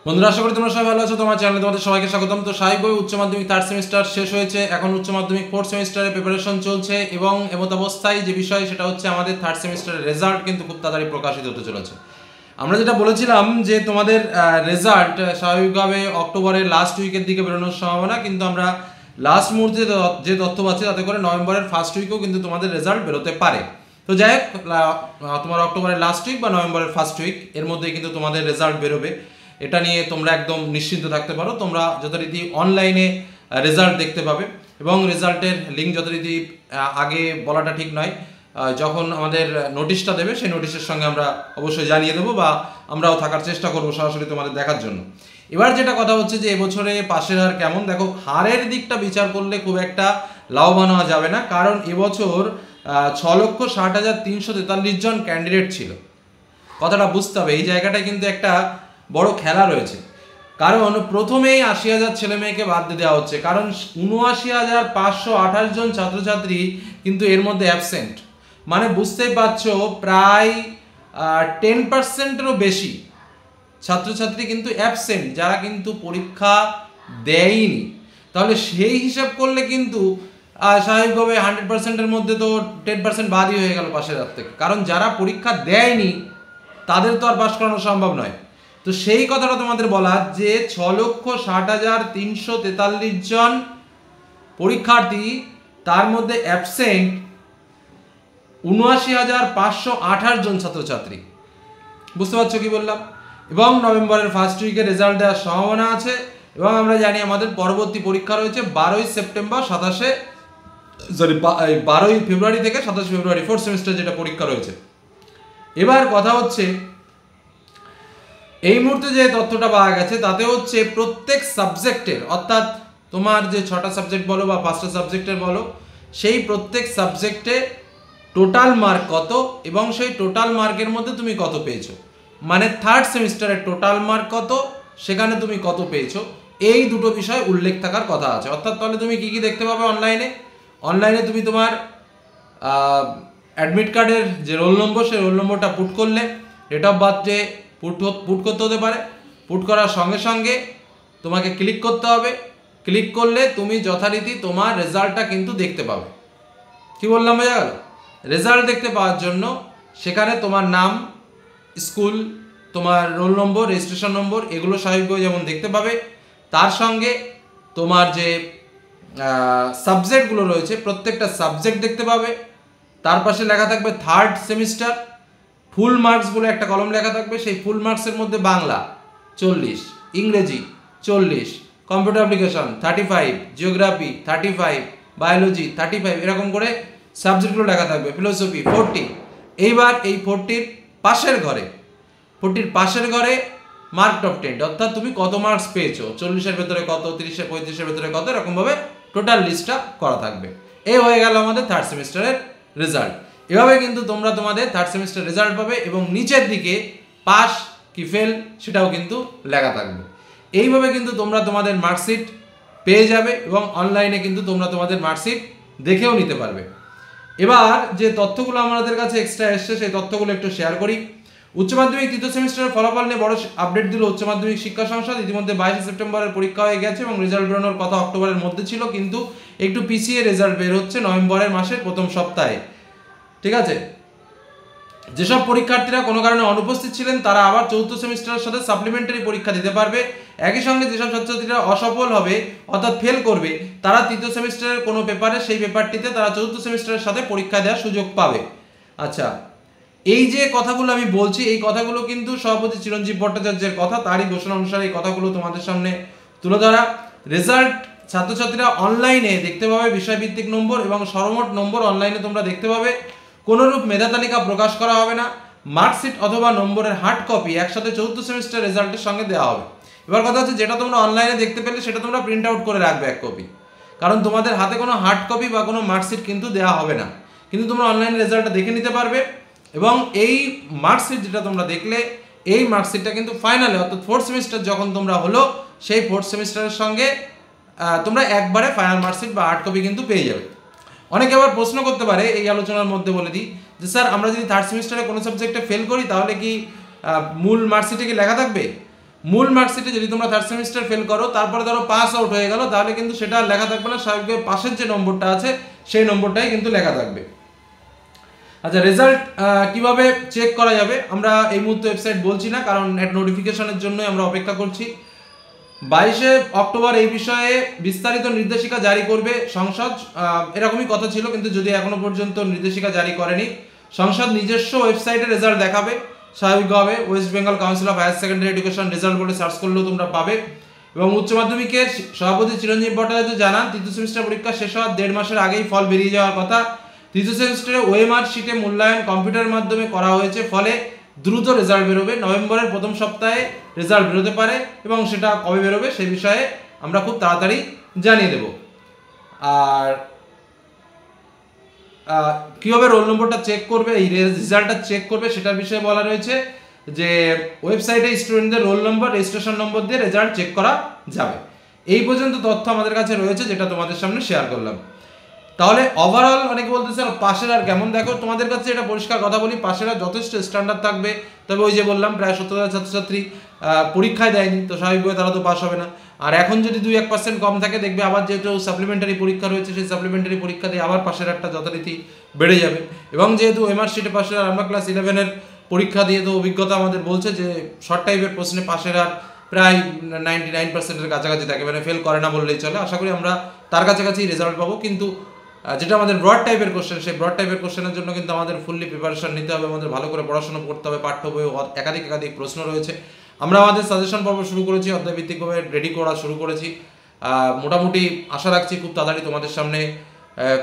বন্ধুরা, আশা করি তোমরা সবাই ভালো আছো। তোমার চ্যানেলে তোমাদের সবাইকে স্বাগতম। তো স্বাভাবিকভাবে উচ্চ মাধ্যমিক থার্ড সেমিস্টার শেষ হয়েছে, এখন উচ্চ মাধ্যমিক ফোর্থ সেমিস্টারের প্রিপারেশন চলছে এবং এমত অবস্থায় যে বিষয় সেটা হচ্ছে আমাদের থার্ড সেমিস্টারের রেজাল্ট কিন্তু খুব তাড়াতাড়ি প্রকাশিত হতে চলেছে। আমরা যেটা বলেছিলাম যে তোমাদের রেজাল্ট স্বাভাবিকভাবে অক্টোবরের লাস্ট উইকের দিকে বেরোনোর সম্ভাবনা, কিন্তু আমরা লাস্ট মুহূর্তে যে তথ্য পাচ্ছি তাতে করে নভেম্বরের ফার্স্ট উইকেও কিন্তু তোমাদের রেজাল্ট বেরোতে পারে। তো যাই হোক, তোমার অক্টোবরের লাস্ট উইক বা নভেম্বরের ফার্স্ট উইক এর মধ্যে কিন্তু তোমাদের রেজাল্ট বেরোবে। এটা নিয়ে তোমরা একদম নিশ্চিন্ত থাকতে পারো। তোমরা যথারীতি অনলাইনে রেজাল্ট দেখতে পাবে এবং রেজাল্টের লিঙ্ক যথারীতি আগে বলাটা ঠিক নয়, যখন আমাদের নোটিশটা দেবে সেই নোটিশের সঙ্গে আমরা অবশ্যই জানিয়ে দেবো বা আমরাও থাকার চেষ্টা করবো সরাসরি তোমাদের দেখার জন্য। এবার যেটা কথা হচ্ছে যে এবছরে পাশের হার কেমন, দেখো হারের দিকটা বিচার করলে খুব একটা লাভবান হওয়া যাবে না, কারণ এবছর 6,60,343 জন ক্যান্ডিডেট ছিল। কথাটা বুঝতে হবে, এই জায়গাটায় কিন্তু একটা বড় খেলা রয়েছে। কারণ প্রথমেই 80,000 ছেলে মেয়েকে বাদ দিয়ে দেওয়া হচ্ছে, কারণ 79,528 জন ছাত্রছাত্রী কিন্তু এর মধ্যে অ্যাবসেন্ট। মানে বুঝতেই পারছো, প্রায় 10%-এরও বেশি ছাত্রছাত্রী কিন্তু অ্যাবসেন্ট, যারা কিন্তু পরীক্ষা দেয়নি। তাহলে সেই হিসাব করলে কিন্তু স্বাভাবিকভাবে 100%-এর মধ্যে তো 10% বাদই হয়ে গেল পাশের হাত থেকে, কারণ যারা পরীক্ষা দেয়নি তাদের তো আর পাশ করানো সম্ভব নয়। তো সেই কথাটা তোমাদের বলা যে 6,60,343 জন পরীক্ষার্থী, তার মধ্যে অ্যাবসেন্ট 79,528 জন ছাত্রছাত্রী। বুঝতে পারছো কি বললাম? এবং নভেম্বরের ফার্স্ট উইকে রেজাল্ট দেওয়ার সম্ভাবনা আছে এবং আমরা জানি আমাদের পরবর্তী পরীক্ষা রয়েছে 12ই সেপ্টেম্বর 12ই ফেব্রুয়ারি থেকে 27 ফেব্রুয়ারি, ফোর্থ সেমিস্টার যেটা পরীক্ষা রয়েছে। এবার কথা হচ্ছে, এই মুহূর্তে যে তথ্যটা পাওয়া গেছে তাতে হচ্ছে প্রত্যেক সাবজেক্টের, অর্থাৎ তোমার যে 6টা সাবজেক্ট বলো বা 5টা সাবজেক্টের বলো, সেই প্রত্যেক সাবজেক্টে টোটাল মার্ক কত এবং সেই টোটাল মার্কের মধ্যে তুমি কত পেয়েছো, মানে থার্ড সেমিস্টারের টোটাল মার্ক কত, সেখানে তুমি কত পেয়েছো, এই দুটো বিষয় উল্লেখ থাকার কথা আছে। অর্থাৎ তাহলে তুমি কি কি দেখতে পাবে অনলাইনে তুমি তোমার অ্যাডমিট কার্ডের যে রোল নম্বর, সেই রোল নম্বরটা পুট করলে, ডেট অফ বার্থডে পুট করতে হতে পারে। পুট করার সঙ্গে সঙ্গে তোমাকে ক্লিক করতে হবে। ক্লিক করলে তুমি যথারীতি তোমার রেজাল্টটা কিন্তু দেখতে পাবে। কি বললাম, বোঝা গেল? রেজাল্ট দেখতে পাওয়ার জন্য সেখানে তোমার নাম, স্কুল, তোমার রোল নম্বর, রেজিস্ট্রেশন নম্বর, এগুলো স্বাভাবিকভাবে যেমন দেখতে পাবে, তার সঙ্গে তোমার যে সাবজেক্টগুলো রয়েছে প্রত্যেকটা সাবজেক্ট দেখতে পাবে। তার পাশে লেখা থাকবে থার্ড সেমিস্টার, ফুল মার্কস বলে একটা কলম লেখা থাকবে। সেই ফুল মার্কসের মধ্যে বাংলা 40, ইংরেজি 40, কম্পিউটার অ্যাপ্লিকেশন 35, জিওগ্রাফি 35, বায়োলজি 35, এরকম করে সাবজেক্টগুলো লেখা থাকবে। ফিলোসফি 40। এইবার এই 40-র পাশের ঘরে মার্ক অফ 10, অর্থাৎ তুমি কত মার্কস পেয়েছো, 40-এর ভেতরে কত, 30-এর 35-এর ভেতরে কত, এরকমভাবে টোটাল লিস্টটা করা থাকবে। এই হয়ে গেল আমাদের থার্ড সেমিস্টারের রেজাল্ট। এভাবে কিন্তু তোমরা তোমাদের থার্ড সেমিস্টার রেজাল্ট পাবে এবং নিচের দিকে পাস কি ফেল সেটাও কিন্তু লেখা থাকবে। এইভাবে কিন্তু তোমরা তোমাদের মার্কশিট পেয়ে যাবে এবং অনলাইনে কিন্তু তোমরা তোমাদের মার্কশিট দেখেও নিতে পারবে। এবার যে তথ্যগুলো আমাদের কাছে এক্সট্রা এসছে সেই তথ্যগুলো একটু শেয়ার করি। উচ্চ মাধ্যমিক তৃতীয় সেমিস্টারের ফলাফল নিয়ে বড় আপডেট দিল উচ্চ মাধ্যমিক শিক্ষা সংসদ। ইতিমধ্যে 22 সেপ্টেম্বরের পরীক্ষা হয়ে গেছে এবং রেজাল্ট বেরোনোর কথা অক্টোবরের মধ্যে ছিল, কিন্তু একটু পিছিয়ে রেজাল্ট বের হচ্ছে নভেম্বরের মাসের প্রথম সপ্তাহে। ঠিক আছে, যেসব পরীক্ষার্থীরা কোনো কারণে অনুপস্থিত ছিলেন তারা আবার চতুর্থ সেমিস্টারের সাথে সাপ্লিমেন্টারি পরীক্ষা দিতে পারবে। একই সঙ্গে যেসব ছাত্রছাত্রীরা অসফল হবে অর্থাৎ ফেল করবে, তারা তৃতীয় সেমিস্টারের কোনো পেপারে সেই পেপারটিতে তারা চতুর্থ সেমিস্টারের সাথে পরীক্ষা দেওয়ার সুযোগ পাবে। আচ্ছা, এই যে কথাগুলো আমি বলছি, এই কথাগুলো কিন্তু সভাপতি চিরঞ্জীব ভট্টাচার্যের কথা, তারই ঘোষণা অনুসারে এই কথাগুলো তোমাদের সামনে তুলে ধরা। রেজাল্ট ছাত্রছাত্রীরা অনলাইনে দেখতে পাবে, বিষয়ভিত্তিক নম্বর এবং সর্বমোট নম্বর অনলাইনে তোমরা দেখতে পাবে। কোনোরূপ মেধা তালিকা প্রকাশ করা হবে না। মার্কশিট অথবা নম্বরের হার্ড কপি একসাথে চতুর্থ সেমিস্টার রেজাল্টের সঙ্গে দেওয়া হবে। এবার কথা হচ্ছে, যেটা তোমরা অনলাইনে দেখতে পেলে সেটা তোমরা প্রিন্ট আউট করে রাখবে এক কপি, কারণ তোমাদের হাতে কোনো হার্ড কপি বা কোনো মার্কশিট কিন্তু দেওয়া হবে না। কিন্তু তোমরা অনলাইনে রেজাল্টটা দেখে নিতে পারবে এবং এই মার্কশিট যেটা তোমরা দেখলে, এই মার্কশিটটা কিন্তু ফাইনালে অর্থাৎ ফোর্থ সেমিস্টার যখন তোমরা হলো, সেই ফোর্থ সেমিস্টারের সঙ্গে তোমরা একবারে ফাইনাল মার্কশিট বা হার্ড কপি কিন্তু পেয়ে যাবে। অনেকে আবার প্রশ্ন করতে পারে, এই আলোচনার মধ্যে বলে দিই যে স্যার, আমরা যদি থার্ড সেমিস্টারে কোনো সাবজেক্টে ফেল করি তাহলে কি মূল মার্কশিটে কি লেখা থাকবে? মূল মার্কশিটে যদি তোমরা থার্ড সেমিস্টার ফেল করো, তারপরে ধরো পাস আউট হয়ে গেল, তাহলে কিন্তু সেটা আর লেখা থাকবে না, স্বাভাবিকভাবে পাশের যে নম্বরটা আছে সেই নম্বরটাই কিন্তু লেখা থাকবে। আচ্ছা, রেজাল্ট কিভাবে চেক করা যাবে আমরা এই মুহূর্তে ওয়েবসাইট বলছি না, কারণ একটা নোটিফিকেশনের জন্যই আমরা অপেক্ষা করছি। 22শে অক্টোবর এই বিষয়ে বিস্তারিত নির্দেশিকা জারি করবে সংসদ, এরকমই কথা ছিল, কিন্তু যদি এখনো পর্যন্ত নির্দেশিকা জারি করেনি, সংসদ নিজস্ব ওয়েবসাইটে রেজাল্ট দেখাবে স্বাভাবিকভাবে। West Bengal council of higher secondary education result বলে সার্চ করলেও তোমরা পাবে। এবং উচ্চ মাধ্যমিকের সভাপতি চিরঞ্জীব ভট্টাচার্য জানান, তৃতীয় সেমিস্টার পরীক্ষা শেষ হওয়ার 1.5 মাসের আগেই ফল বেরিয়ে যাওয়ার কথা। তৃতীয় সেমিস্টারে ওএমআর শিটে মূল্যায়ন কম্পিউটারের মাধ্যমে করা হয়েছে, ফলে দ্রুত রেজাল্ট বেরোবে। নভেম্বরের প্রথম সপ্তাহে রেজাল্ট বেরোতে পারে, এবং সেটা কবে বেরোবে সেই বিষয়ে আমরা খুব তাড়াতাড়ি জানিয়ে দেব। আর কীভাবে রোল নম্বরটা চেক করবে, এই রেজাল্টটা চেক করবে সেটার বিষয়ে বলা রয়েছে যে ওয়েবসাইটে স্টুডেন্টদের রোল নম্বর, রেজিস্ট্রেশন নম্বর দিয়ে রেজাল্ট চেক করা যাবে। এই পর্যন্ত তথ্য আমাদের কাছে রয়েছে, যেটা তোমাদের সামনে শেয়ার করলাম। তাহলে ওভারঅল অনেকে বলতে স্যার পাশের আর কেমন, দেখো তোমাদের কাছে এটা পরিষ্কার কথা বলি, পাশের আর যথেষ্ট স্ট্যান্ডার্ড থাকবে। তবে ওই যে বললাম প্রায় 70,000 ছাত্রছাত্রী পরীক্ষায় দেয়নি, তো স্বাভাবিকভাবে তারা তো পাস হবে না। আর এখন যদি 2-1% কম থাকে, দেখবে আবার যেহেতু সাপ্লিমেন্টারি পরীক্ষা রয়েছে, সেই সাপ্লিমেন্টারি পরীক্ষা দিয়ে আবার পাশের একটা যথারীতি বেড়ে যাবে। এবং যেহেতু এমআরশিটে পাশের আর আমরা ক্লাস 11-এর পরীক্ষা দিয়ে তো অভিজ্ঞতা আমাদের বলছে যে শর্ট টাইপের প্রশ্নে পাশের আর প্রায় 99%-এর কাছাকাছি থাকে, মানে ফেল করে না বললেই চলে। আশা করি আমরা তার কাছাকাছি রেজাল্ট পাবো। কিন্তু যেটা আমাদের ব্রড টাইপের কোশ্চেন, সেই ব্রড টাইপের কোশ্চেনের জন্য কিন্তু আমাদের ফুললি প্রিপারেশন নিতে হবে, আমাদের ভালো করে পড়াশোনা করতে হবে। পাঠ্য বইয়ে একাধিক প্রশ্ন রয়েছে। আমরা আমাদের সাজেশন পর্ব শুরু করেছি, অধ্যায়ভিত্তিকভাবে রেডি করা শুরু করেছি। মোটামুটি আশা রাখছি খুব তাড়াতাড়ি তোমাদের সামনে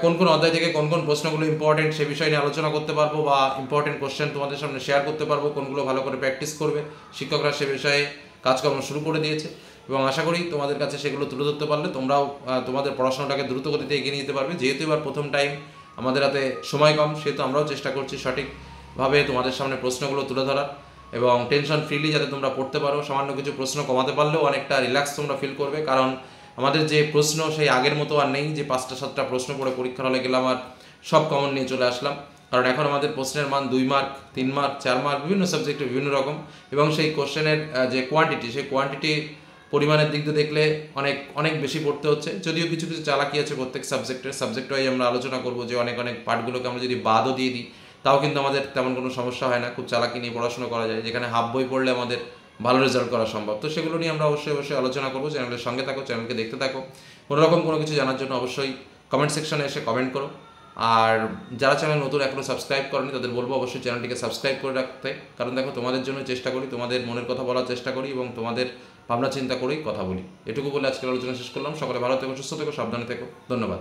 কোন কোন অধ্যায় থেকে কোন কোন প্রশ্নগুলো ইম্পর্টেন্ট সে বিষয় নিয়ে আলোচনা করতে পারবো, বা ইম্পর্টেন্ট কোশ্চেন তোমাদের সামনে শেয়ার করতে পারবো, কোনগুলো ভালো করে প্র্যাকটিস করবে। শিক্ষকরা সে বিষয়ে কাজকর্ম শুরু করে দিয়েছে, এবং আশা করি তোমাদের কাছে সেগুলো তুলে ধরতে পারলে তোমরাও তোমাদের পড়াশোনাটাকে দ্রুত গতিতে এগিয়ে নিয়ে যেতে পারবে। যেহেতু এবার প্রথম টাইম, আমাদের হাতে সময় কম, সেহেতু আমরাও চেষ্টা করছি সঠিকভাবে তোমাদের সামনে প্রশ্নগুলো তুলে ধরার, এবং টেনশন ফ্রিলি যাতে তোমরা পড়তে পারো। সামান্য কিছু প্রশ্ন কমাতে পারলেও অনেকটা রিল্যাক্স তোমরা ফিল করবে, কারণ আমাদের যে প্রশ্ন সেই আগের মতো আর নেই যে 5টা-7টা প্রশ্ন পড়ে পরীক্ষার হলে গেলাম আর সব কমন নিয়ে চলে আসলাম। কারণ এখন আমাদের প্রশ্নের মান 2 মার্ক, 3 মার্ক, 4 মার্ক, বিভিন্ন সাবজেক্টে বিভিন্ন রকম, এবং সেই কোশ্চেনের যে কোয়ান্টিটি, সেই কোয়ান্টিটি পরিমাণের দিক দিয়ে দেখলে অনেক বেশি পড়তে হচ্ছে। যদিও কিছু চালাকি আছে প্রত্যেক সাবজেক্ট ওয়াইজ আমরা আলোচনা করবো, যে অনেক পার্টগুলোকে আমরা যদি বাদও দিয়ে দিই তাও কিন্তু আমাদের তেমন কোনো সমস্যা হয় না, খুব চালাকি নিয়ে পড়াশোনা করা যায়, যেখানে হাফ বই পড়লে আমাদের ভালো রেজাল্ট করা সম্ভব। তো সেগুলো নিয়ে আমরা অবশ্যই আলোচনা করবো। চ্যানেলের সঙ্গে থাকো, চ্যানেলকে দেখতে থাকো। কোনো কিছু জানার জন্য অবশ্যই কমেন্ট সেকশনে এসে কমেন্ট করো। আর যারা চ্যানেল নতুন এখনও সাবস্ক্রাইব করেনি তাদের বলবো অবশ্যই চ্যানেলটিকে সাবস্ক্রাইব করে রাখতে, কারণ দেখো তোমাদের জন্য চেষ্টা করি, তোমাদের মনের কথা বলার চেষ্টা করি, এবং তোমাদের ভাবনা চিন্তা করেই কথা বলি। এটুকু বলে আজকের আলোচনা শেষ করলাম। সকলে ভালো থেকো, সুস্থ থেকো, সাবধানে থেকো। ধন্যবাদ।